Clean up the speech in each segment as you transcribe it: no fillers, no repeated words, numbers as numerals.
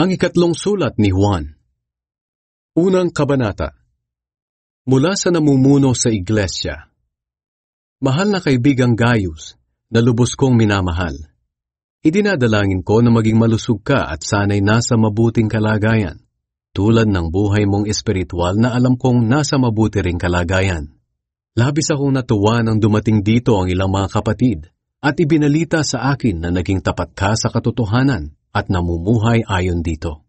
Ang ikatlong sulat ni Juan. Unang kabanata. Mula sa namumuno sa iglesia. Mahal na kaibigang Gaius, na lubos kong minamahal. Idinadalangin ko na maging malusog ka at sana'y nasa mabuting kalagayan, tulad ng buhay mong espiritual na alam kong nasa mabuti ring kalagayan. Labis akong natuwa nang dumating dito ang ilang mga kapatid at ibinalita sa akin na naging tapat ka sa katotohanan at namumuhay ayon dito.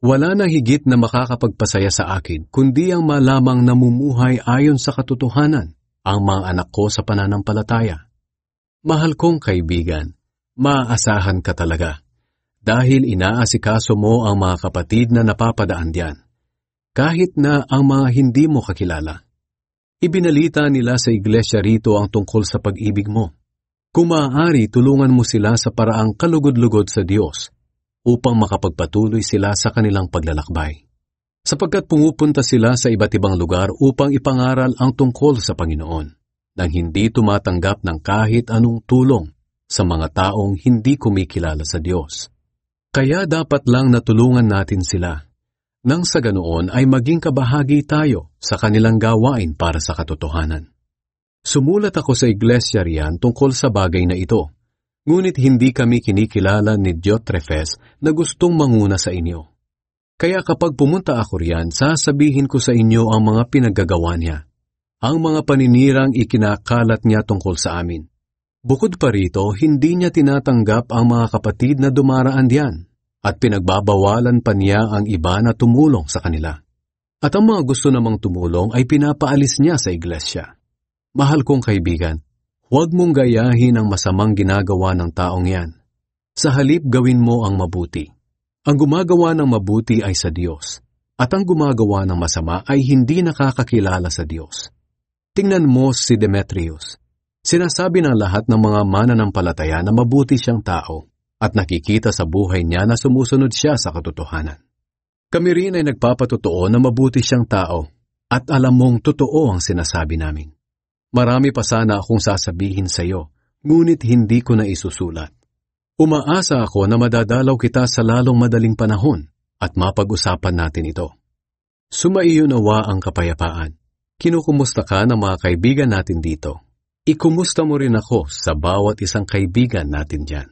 Wala na higit na makakapagpasaya sa akin kundi ang malamang namumuhay ayon sa katotohanan ang mga anak ko sa pananampalataya. Mahal kong kaibigan, maaasahan ka talaga dahil inaasikaso mo ang mga kapatid na napapadaan diyan, kahit na ang mga hindi mo kakilala. Ibinalita nila sa iglesia rito ang tungkol sa pag-ibig mo. Kung maaari, tulungan mo sila sa paraang kalugod-lugod sa Diyos upang makapagpatuloy sila sa kanilang paglalakbay. Sapagkat pumupunta sila sa iba't ibang lugar upang ipangaral ang tungkol sa Panginoon, nang hindi tumatanggap ng kahit anong tulong sa mga taong hindi kumikilala sa Diyos. Kaya dapat lang natulungan natin sila, nang sa ganoon ay maging kabahagi tayo sa kanilang gawain para sa katotohanan. Sumulat ako sa iglesia riyan tungkol sa bagay na ito, ngunit hindi kami kinikilala ni Diotrephes na gustong manguna sa inyo. Kaya kapag pumunta ako riyan, sasabihin ko sa inyo ang mga pinaggagawa niya, ang mga paninirang ikinakalat niya tungkol sa amin. Bukod pa rito, hindi niya tinatanggap ang mga kapatid na dumaraan diyan, at pinagbabawalan pa niya ang iba na tumulong sa kanila. At ang mga gusto namang tumulong ay pinapaalis niya sa iglesia. Mahal kong kaibigan, huwag mong gayahin ang masamang ginagawa ng taong yan. Sa halip gawin mo ang mabuti. Ang gumagawa ng mabuti ay sa Diyos, at ang gumagawa ng masama ay hindi nakakakilala sa Diyos. Tingnan mo si Demetrius. Sinasabi ng lahat ng mga mananampalataya na mabuti siyang tao, at nakikita sa buhay niya na sumusunod siya sa katotohanan. Kami rin ay nagpapatotoo na mabuti siyang tao, at alam mong totoo ang sinasabi namin. Marami pa sana akong sasabihin sa iyo, ngunit hindi ko na isusulat. Umaasa ako na madadalaw kita sa lalong madaling panahon at mapag-usapan natin ito. Sumaiyo nawa ang kapayapaan. Kinukumusta ka ng mga kaibigan natin dito. Ikumusta mo rin ako sa bawat isang kaibigan natin diyan.